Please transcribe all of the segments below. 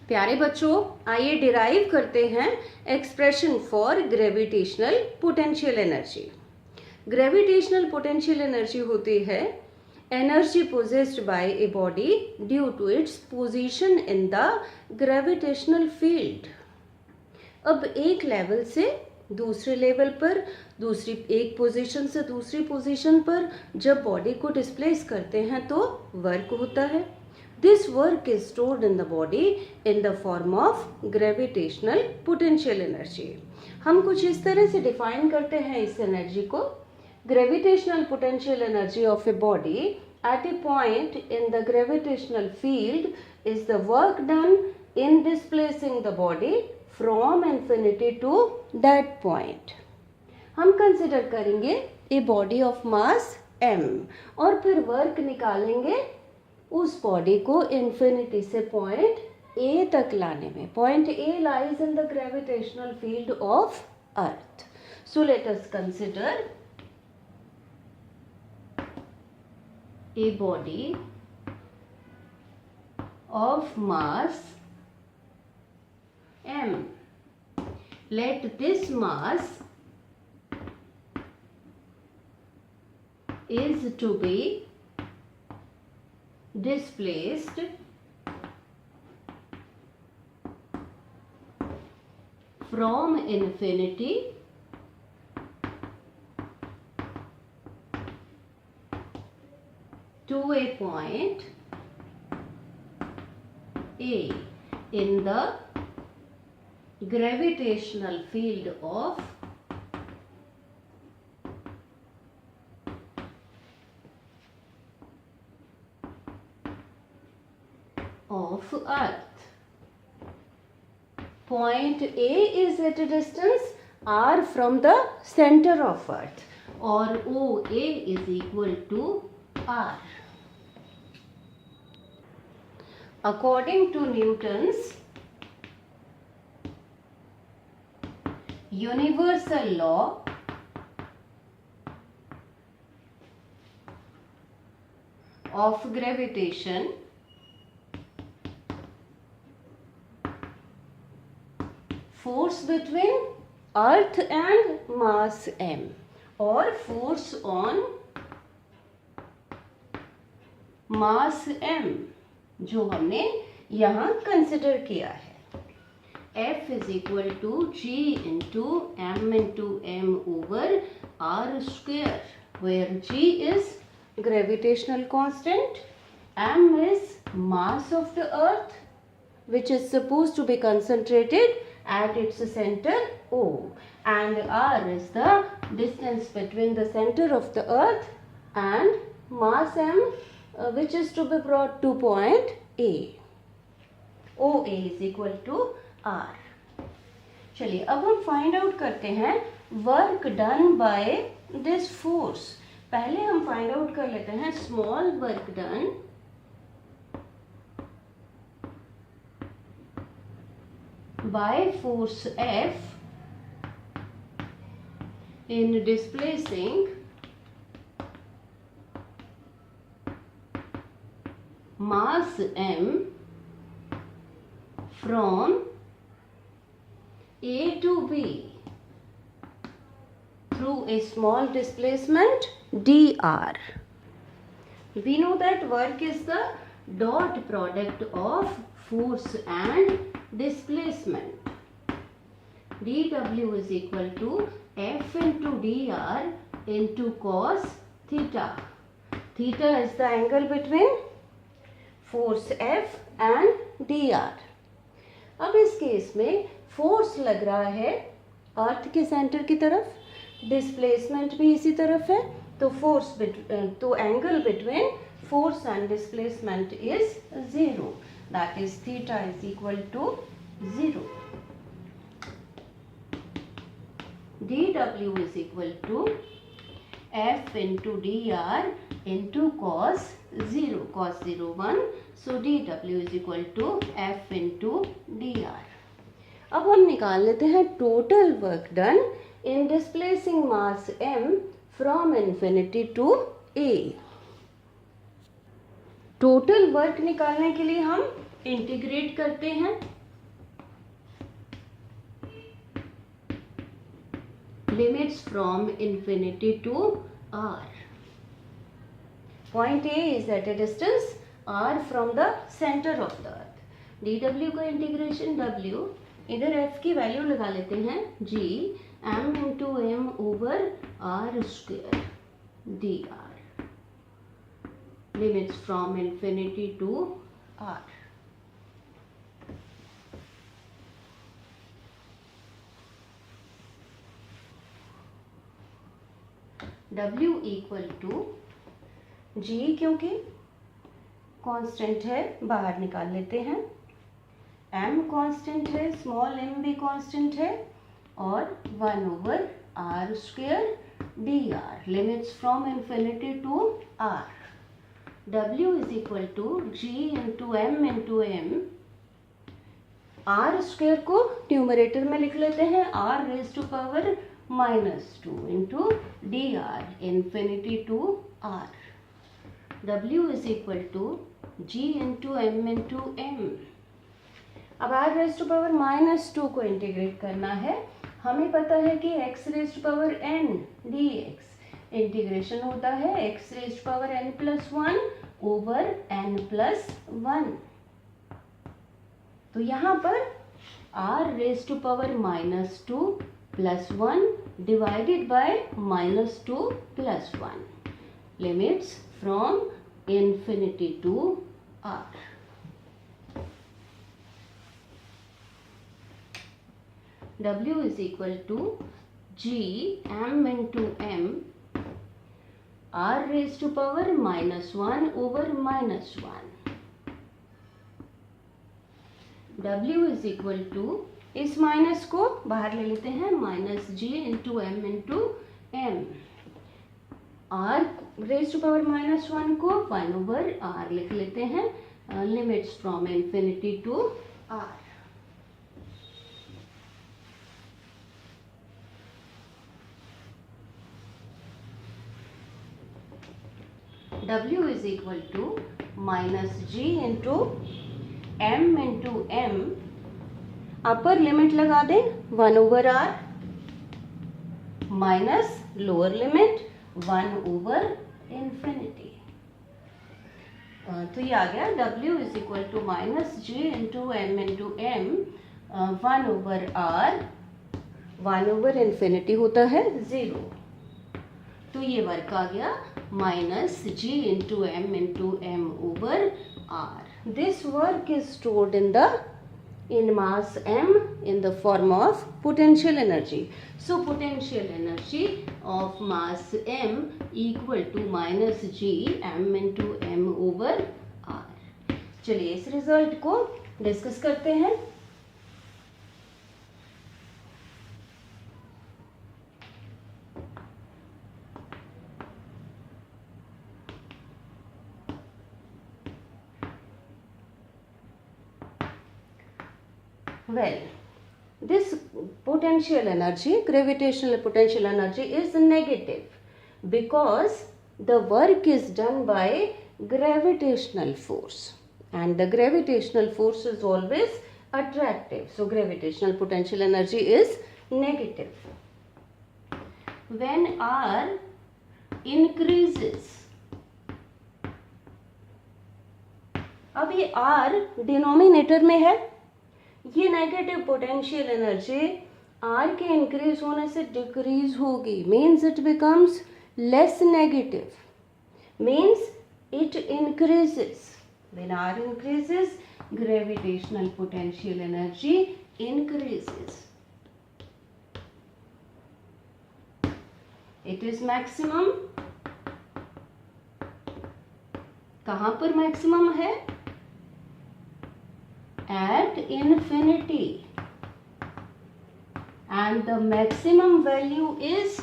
प्यारे बच्चों, आइए डिराइव करते हैं expression for gravitational potential energy. Gravitational potential energy होती है energy possessed by a body due to its position in the gravitational field. अब एक लेवल से दूसरे लेवल पर, दूसरी एक पोजीशन से दूसरी पोजीशन पर जब बॉडी को डिस्प्लेस करते हैं तो वर्क होता है। This work is stored in the body in the form of gravitational potential energy. हम कुछ इस तरह से डिफाइन करते हैं इस एनर्जी को। Gravitational potential energy of a body at a point in the gravitational field is the work done in displacing the body from infinity to that point. हम कंसिडर करेंगे a body of mass m और फिर work निकालेंगे उस body को infinity से point A तक लाने में। Point A lies in the gravitational field of earth. So let us consider a body of mass m. Let this mass is to be displaced from infinity to a point A in the gravitational field of Earth. Point A is at a distance r from the center of Earth, or OA is equal to r. According to Newton's universal law, of gravitation, force between earth and mass m or force on mass m जो हमने यहाँ consider किया है, F is equal to G into m over r square, where G is gravitational constant, m is mass of the earth which is supposed to be concentrated at its center O, and r is the distance between the center of the earth and mass m which is to be brought to point A. OA is equal to r. चलिए अब हम find out करते हैं work done by this force. पहले हम find out कर लेते हैं small work done by force F in displacing mass m from A to B through a small displacement dr. We know that work is the dot product of force and displacement. dW is equal to F into dr into cos theta. Theta is the angle between force F and dr. अब इस case में force लग रहा है अर्थ के centre की तरफ, displacement भी इसी तरफ है, तो फोर्स तो angle between force and displacement is 0. That is theta is equal to 0. dW is equal to F into dr into cos 0. Cos 0 1. So dW is equal to F into dr. अब हम निकाल लेते हैं total work done in displacing mass m from infinity to A. Total work निकालने के लिए हम integrate करते हैं, limits from infinity to r. Point A is at a distance r from the center of the earth. dw का integration w, इधर f की value लगा लेते हैं g m into M over r square dr. Limits from infinity to r. W equal to G, क्योंकि constant है बाहर निकाल लेते हैं, M कांस्टेंट है, स्मॉल m भी कांस्टेंट है, और 1 over r square dr. Limits from infinity to r. W is equal to G into M into M. r square को न्यूमरेटर में लिख लेते हैं, r raise to power -2 into dr infinity to r. W is equal to G into m into m. अब r raise to power -2 को integrate करना है. हमें पता है कि x raise to power n dx integration होता है x raise to power n plus 1 over n plus 1. तो यहाँ पर r raise to power -2 plus 1 divided by -2 plus 1. Limits from infinity to r. W is equal to G m into m r raised to power -1 over -1. W is equal to, इस minus को बाहर ले लेते हैं, -g into M into M. R raise to power -1 को 1 over R लिख लेते हैं. Limits from infinity to R. W is equal to -g into M into M. Upper limit लगा दें 1 over R, minus lower limit 1 over infinity. तो ये आ गया W is equal to -g into M into M. 1 over are, 1 over infinity होता है 0. तो ये वर्क आ गया -g into M over R. This work is stored in mass m in the form of potential energy. So potential energy of mass m equal to -g m into m over r. चलिए इस result को discuss करते हैं. Well, this potential energy, gravitational potential energy, is negative because the work is done by gravitational force, and the gravitational force is always attractive. So gravitational potential energy is negative. When R increases, अब ये R denominator में है, ये negative potential energy R के increase होने से decrease होगी, means it becomes less negative, means it increases. When R increases, gravitational potential energy increases. It is maximum. कहाँ पर मैक्सिमम है? At infinity, and the maximum value is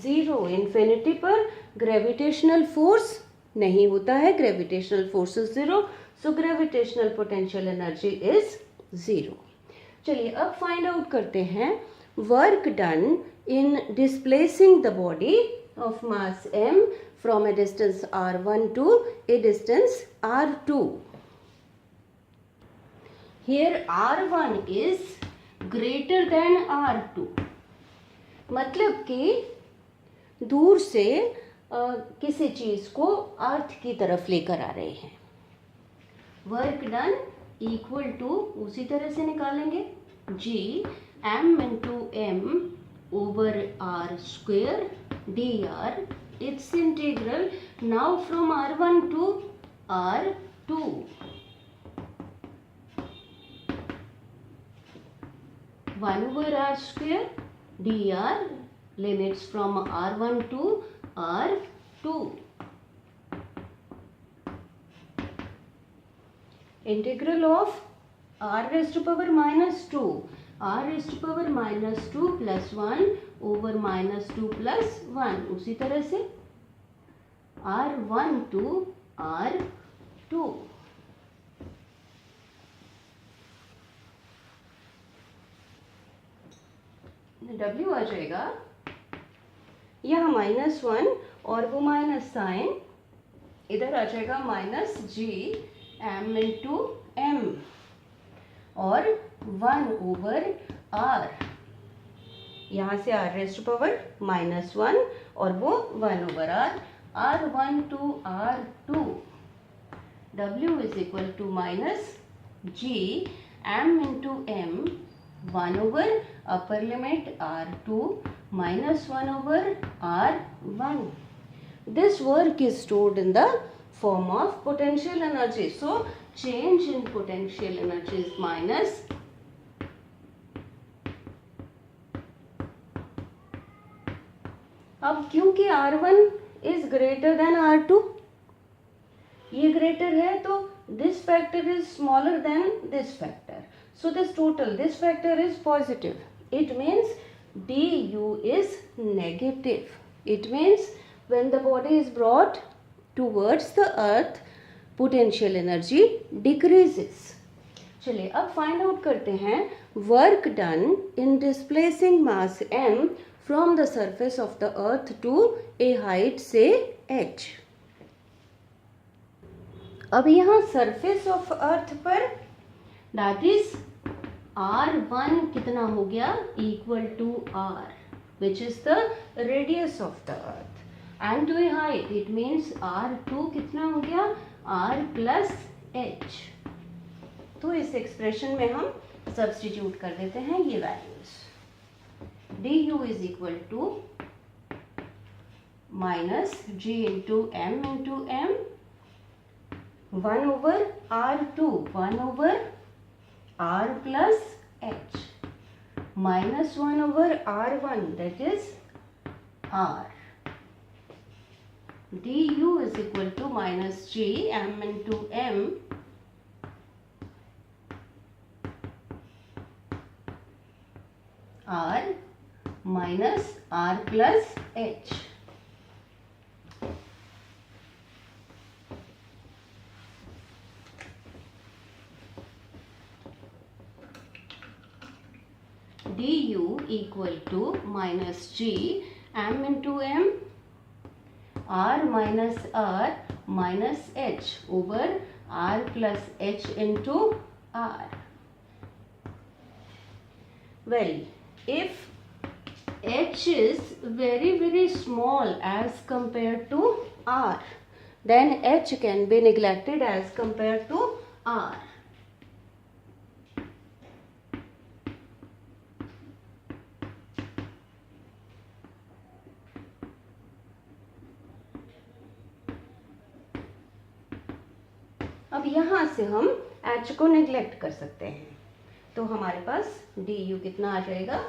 zero. Infinity पर gravitational force नहीं होता है, gravitational force is 0, so gravitational potential energy is 0. चलिए अब find out करते हैं work done in displacing the body of mass m from a distance r1 to a distance r2. Here r1 is greater than r2. मतलब कि दूर से किसी चीज को अर्थ की तरफ लेकर आ रहे हैं. वर्क डन इक्वल टू उसी तरह से निकालेंगे g m into m over r square dr. Its integral now from r1 to r2. One over r square dr, limits from r1 to r2. Integral of r raised to power minus 2, r raised to power minus 2 plus 1 over minus 2 plus 1. उसी तरह से r1 to r2. W आ जाएगा, यह -1 और वो minus sign इधर आ जाएगा -g m into m और 1 over r. यहाँ से r raised to power -1 और वो 1 over r. r1 to r2. W is equal to minus g m into m 1 over upper limit r2 minus 1 over r1. This work is stored in the form of potential energy. So change in potential energy is minus अब क्योंकि r1 is greater than r2, ये greater है तो this factor is smaller than this factor. So this total, this factor is positive. It means du is negative. It means when the body is brought towards the earth, potential energy decreases. चलिए अब find out करते हैं work done in displacing mass m from the surface of the earth to a height say h. अब यहाँ surface of earth पर that is r1 कितना हो गया equal to r, which is the radius of the earth, and to a height it means r2 कितना हो गया r plus h. तो इस एक्सप्रेशन में हम सब्स्टिट्यूट कर देते हैं ये values. du is equal to minus g into m 1 over r2 1 over r plus h minus 1 over r1 that is r. du is equal to minus g m into m r minus r plus h. du equal to minus g m into m r minus r minus h over r plus h into r. Well, if h is very small as compared to r, then h can be neglected as compared to r. अब यहाँ से हम h को neglect कर सकते हैं, तो हमारे पास du कितना आ जाएगा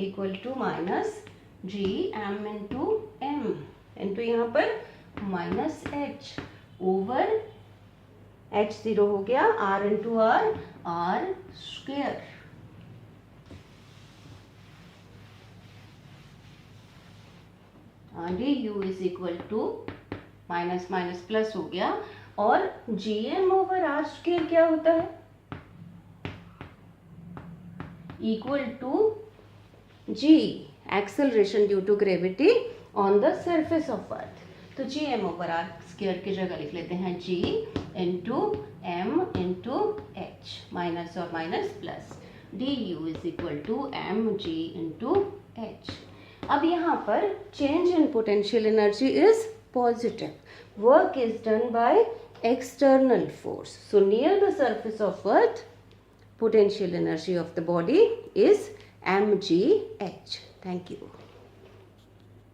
equal to minus G M into M into यहाँ पर minus H over H zero हो गया R into R R square. D U is equal to minus minus plus हो गया और G M over R square क्या होता है equal to g acceleration due to gravity on the surface of earth. तो G M over R square की जगह लिख लेते हैं G into M into H, minus और minus plus, D U is equal to M G into H. अब यहाँ पर change in potential energy is positive. Work is done by external force. So near the surface of earth, potential energy of the body is mgh. Thank you.